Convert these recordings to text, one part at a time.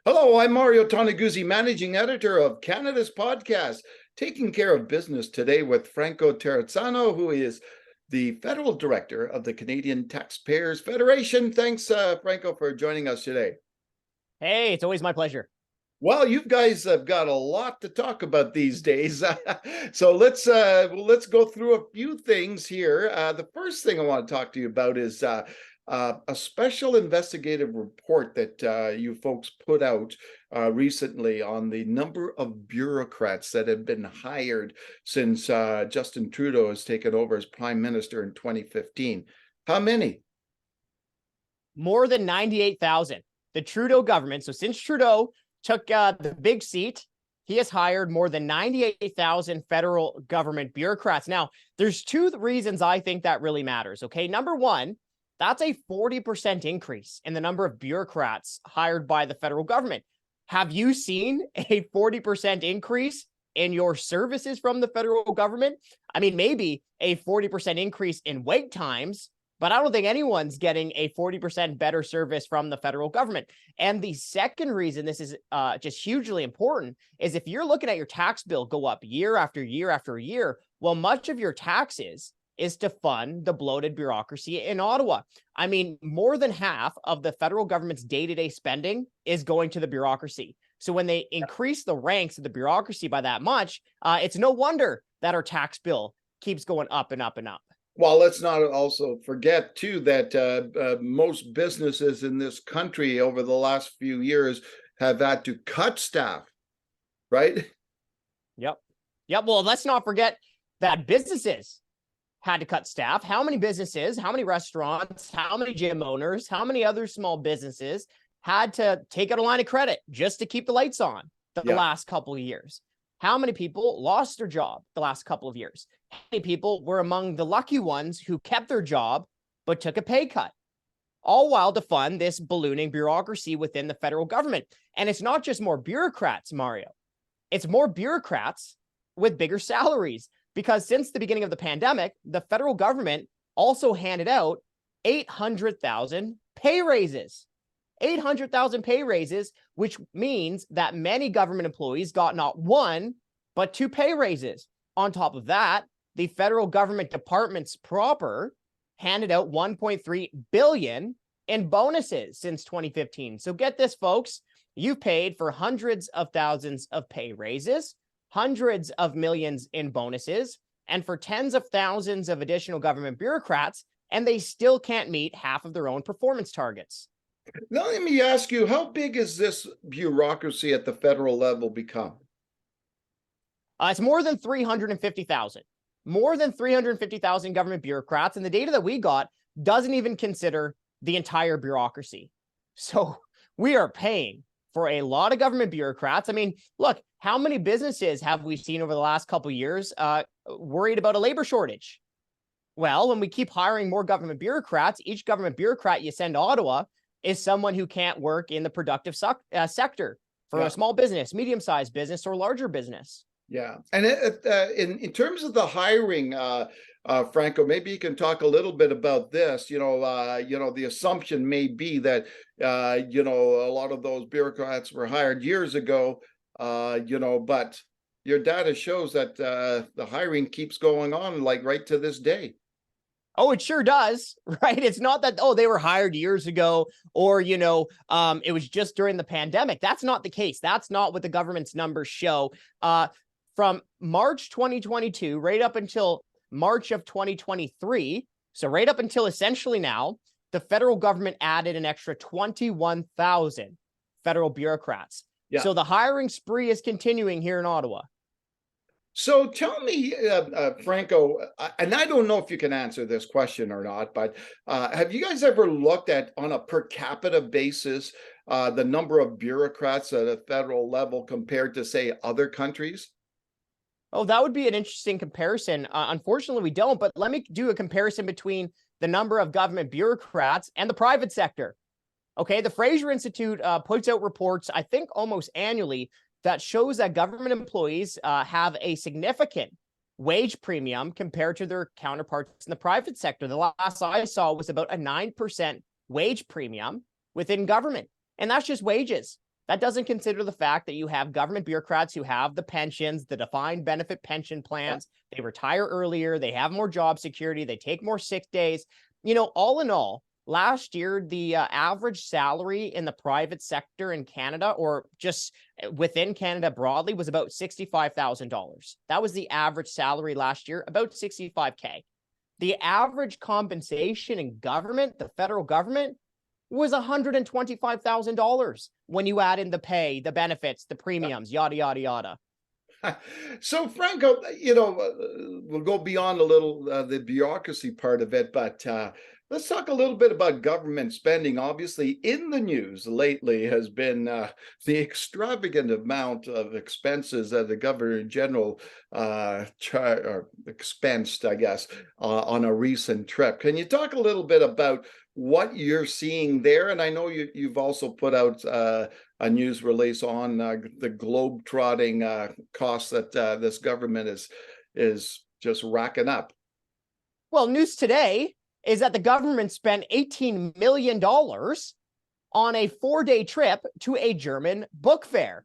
Hello, I'm Mario Toneguzzi, managing editor of Canada's podcast, taking care of business today with Franco Terrazzano, who is the federal director of the Canadian Taxpayers Federation. Thanks, Franco, for joining us today. Hey, it's always my pleasure. Well, you guys have got a lot to talk about these days. So let's go through a few things here. The first thing I want to talk to you about is a special investigative report that you folks put out recently on the number of bureaucrats that have been hired since Justin Trudeau has taken over as Prime Minister in 2015. How many? More than 98,000. The Trudeau government, so since Trudeau took the big seat, he has hired more than 98,000 federal government bureaucrats. Now, there's two reasons I think that really matters, okay? Number one, that's a 40% increase in the number of bureaucrats hired by the federal government. Have you seen a 40% increase in your services from the federal government? I mean, maybe a 40% increase in wait times, but I don't think anyone's getting a 40% better service from the federal government. And the second reason this is just hugely important is if you're looking at your tax bill go up year after year after year, well, much of your taxes is to fund the bloated bureaucracy in Ottawa. I mean, more than half of the federal government's day-to-day spending is going to the bureaucracy. So when they increase the ranks of the bureaucracy by that much, it's no wonder that our tax bill keeps going up and up and up. Well, let's not also forget, too, that most businesses in this country over the last few years have had to cut staff, right? Yep. Well, let's not forget that businesses had to cut staff. How many businesses, how many restaurants, how many gym owners, how many other small businesses had to take out a line of credit just to keep the lights on the last couple of years? How many people lost their job the last couple of years? How many people were among the lucky ones who kept their job but took a pay cut? All while to fund this ballooning bureaucracy within the federal government. And it's not just more bureaucrats, Mario. It's more bureaucrats with bigger salaries. Because since the beginning of the pandemic, the federal government also handed out 800,000 pay raises. 800,000 pay raises, which means that many government employees got not one, but two pay raises. On top of that, the federal government departments proper handed out 1.3 billion in bonuses since 2015. So get this, folks, you've paid for hundreds of thousands of pay raises, hundreds of millions in bonuses, and for tens of thousands of additional government bureaucrats, and they still can't meet half of their own performance targets. Now, let me ask you, how big is this bureaucracy at the federal level become? It's more than 350,000. More than 350,000 government bureaucrats, and the data that we got doesn't even consider the entire bureaucracy. So we are paying for a lot of government bureaucrats. I mean, look, how many businesses have we seen over the last couple of years worried about a labor shortage? Well, when we keep hiring more government bureaucrats, each government bureaucrat you send to Ottawa is someone who can't work in the productive sector for a small business, medium-sized business, or larger business. Yeah. And in terms of the hiring, Franco, maybe you can talk a little bit about this. The assumption may be that, a lot of those bureaucrats were hired years ago, but your data shows that the hiring keeps going on, like right to this day. Oh, it sure does, right? It's not that, they were hired years ago or, it was just during the pandemic. That's not the case. That's not what the government's numbers show. From March 2022, right up until March of 2023, so right up until essentially now, the federal government added an extra 21,000 federal bureaucrats. Yeah. So the hiring spree is continuing here in Ottawa. So tell me, Franco, and I don't know if you can answer this question or not, but have you guys ever looked at, on a per capita basis, the number of bureaucrats at a federal level compared to, say, other countries? Oh, that would be an interesting comparison. Unfortunately, we don't, but let me do a comparison between the number of government bureaucrats and the private sector. Okay, the Fraser Institute puts out reports, I think almost annually, that shows that government employees have a significant wage premium compared to their counterparts in the private sector. The last I saw was about a 9% wage premium within government. And that's just wages. That doesn't consider the fact that you have government bureaucrats who have the pensions, the defined benefit pension plans. They retire earlier. They have more job security. They take more sick days. All in all, last year, the average salary in the private sector in Canada, or just within Canada broadly, was about $65,000. That was the average salary last year, about $65K. The average compensation in government, the federal government, was $125,000 when you add in the pay, the benefits, the premiums, yada, yada, yada. So, Franco, we'll go beyond a little the bureaucracy part of it, but let's talk a little bit about government spending. Obviously, in the news lately has been the extravagant amount of expenses that the Governor General expensed, I guess, on a recent trip. Can you talk a little bit about what you're seeing there? And I know you've also put out a news release on the globe-trotting costs that this government is just racking up. Well, news today is that the government spent $18 million on a 4-day trip to a German book fair.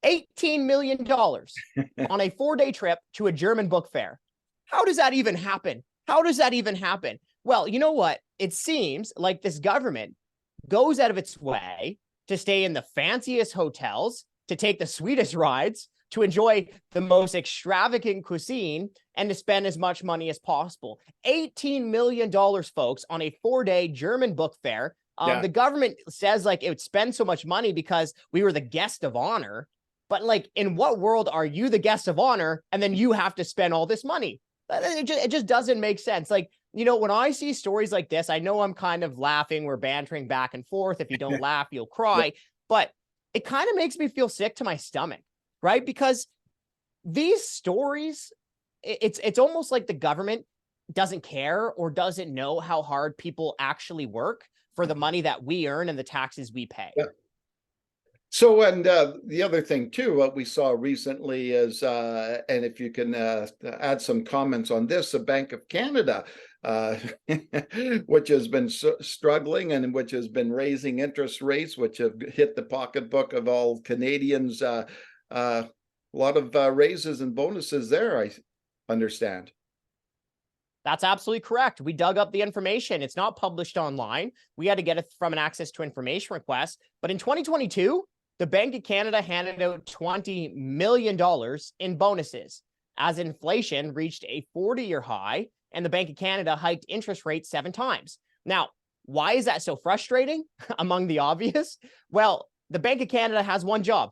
$18 million on a 4-day trip to a German book fair. How does that even happen? Well, you know what? It seems like this government goes out of its way to stay in the fanciest hotels, to take the sweetest rides, to enjoy the most extravagant cuisine, and to spend as much money as possible. $18 million, folks, on a 4-day German book fair. The government says it would spend so much money because we were the guest of honor. But in what world are you the guest of honor and then you have to spend all this money? It just doesn't make sense. When I see stories like this, I know I'm kind of laughing. We're bantering back and forth. If you don't laugh, you'll cry. But it kind of makes me feel sick to my stomach, right? Because these stories, it's almost like the government doesn't care or doesn't know how hard people actually work for the money that we earn and the taxes we pay. Yeah. So, and the other thing too, what we saw recently is, and if you can add some comments on this, the Bank of Canada, which has been struggling and which has been raising interest rates, which have hit the pocketbook of all Canadians. A lot of raises and bonuses there, I understand. That's absolutely correct. We dug up the information. It's not published online. We had to get it from an access to information request. But in 2022, the Bank of Canada handed out $20 million in bonuses as inflation reached a 40-year high and the Bank of Canada hiked interest rates 7 times. Now, why is that so frustrating? Among the obvious? Well, the Bank of Canada has one job,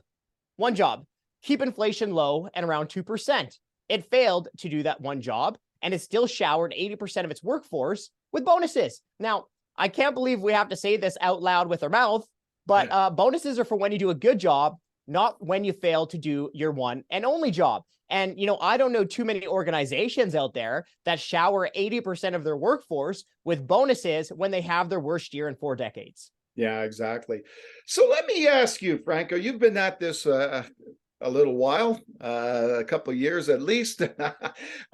keep inflation low and around 2%. It failed to do that one job, and it still showered 80% of its workforce with bonuses. Now, I can't believe we have to say this out loud with our mouth, but bonuses are for when you do a good job, not when you fail to do your one and only job. And, I don't know too many organizations out there that shower 80% of their workforce with bonuses when they have their worst year in 4 decades. Yeah, exactly. So let me ask you, Franco, you've been at this a little while, a couple of years at least. Do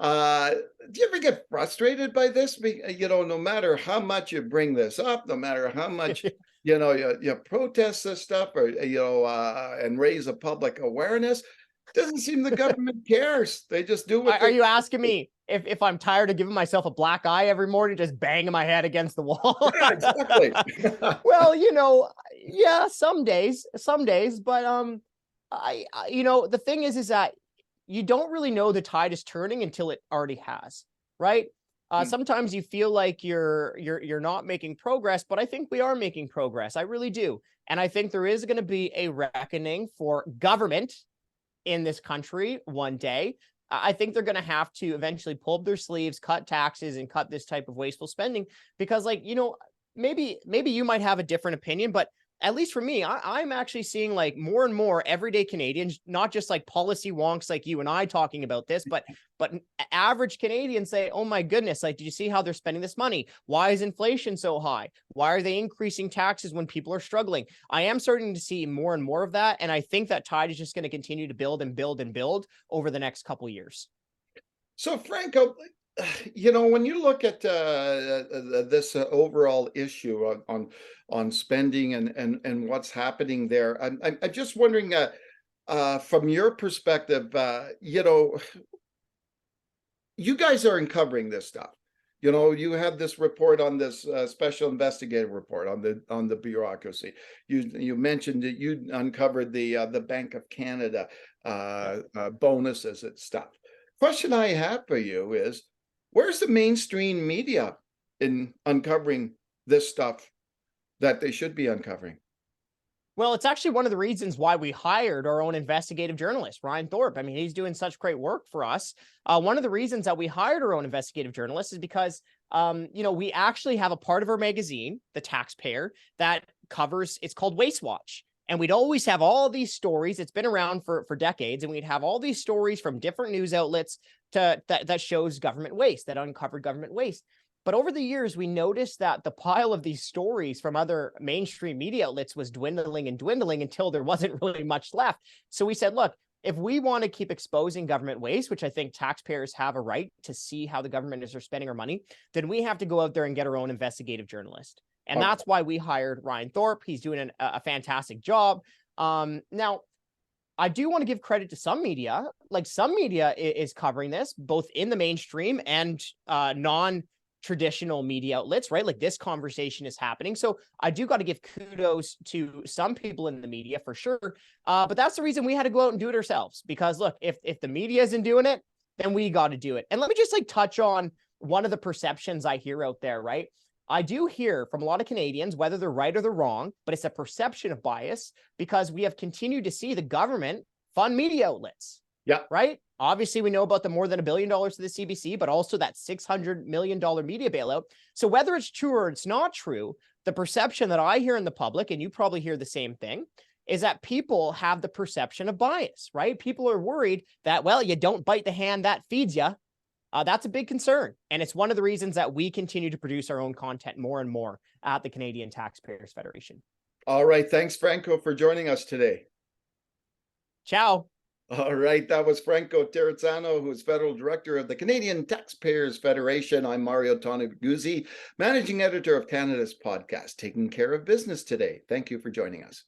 you ever get frustrated by this? No matter how much you bring this up, no matter how much, you protest this stuff or, and raise a public awareness, doesn't seem the government cares. They just do what Are you asking me if I'm tired of giving myself a black eye every morning, just banging my head against the wall? Yeah, exactly. Well, yeah, some days, but the thing is that you don't really know the tide is turning until it already has, right? Sometimes you feel like you're not making progress, but I think we are making progress. I really do. And I think there is going to be a reckoning for government in this country one day. I think they're going to have to eventually pull up their sleeves, cut taxes, and cut this type of wasteful spending because, maybe you might have a different opinion, but at least for me, I'm actually seeing more and more everyday Canadians, not just policy wonks like you and I talking about this, but average Canadians say, oh my goodness, did you see how they're spending this money? Why is inflation so high? Why are they increasing taxes when people are struggling? I am starting to see more and more of that. And I think that tide is just going to continue to build and build and build over the next couple of years. So, Franco, when you look at this overall issue on spending and what's happening there, I'm just wondering, from your perspective, you guys are uncovering this stuff. You have this report on this special investigative report on the bureaucracy. You mentioned that you uncovered the Bank of Canada bonuses and stuff. Question I have for you is, where's the mainstream media in uncovering this stuff that they should be uncovering? Well, it's actually one of the reasons why we hired our own investigative journalist, Ryan Thorpe. I mean, he's doing such great work for us. One of the reasons that we hired our own investigative journalist is because, we actually have a part of our magazine, The Taxpayer, that covers, it's called Waste Watch. And we'd always have all these stories. It's been around for decades. And we'd have all these stories from different news outlets that shows government waste, that uncovered government waste. But over the years, we noticed that the pile of these stories from other mainstream media outlets was dwindling and dwindling until there wasn't really much left. So we said, look, if we want to keep exposing government waste, which I think taxpayers have a right to see how the government is spending our money, then we have to go out there and get our own investigative journalist. And that's why we hired Ryan Thorpe. He's doing a fantastic job. Now, I do want to give credit to some media. Like, some media is covering this, both in the mainstream and non-traditional media outlets, right? Like, this conversation is happening. So I do got to give kudos to some people in the media for sure. But that's the reason we had to go out and do it ourselves. Because look, if the media isn't doing it, then we got to do it. And let me just touch on one of the perceptions I hear out there, right? I do hear from a lot of Canadians, whether they're right or they're wrong, but it's a perception of bias because we have continued to see the government fund media outlets. Yeah. Right. Obviously, we know about the more than $1 billion to the CBC, but also that $600 million media bailout. So whether it's true or it's not true, the perception that I hear in the public, and you probably hear the same thing, is that people have the perception of bias, right? People are worried that, well, you don't bite the hand that feeds you. That's a big concern. And it's one of the reasons that we continue to produce our own content more and more at the Canadian Taxpayers Federation. All right. Thanks, Franco, for joining us today. Ciao. All right. That was Franco Terrazzano, who is Federal Director of the Canadian Taxpayers Federation. I'm Mario Toneguzzi, Managing Editor of Canada's podcast, Taking Care of Business Today. Thank you for joining us.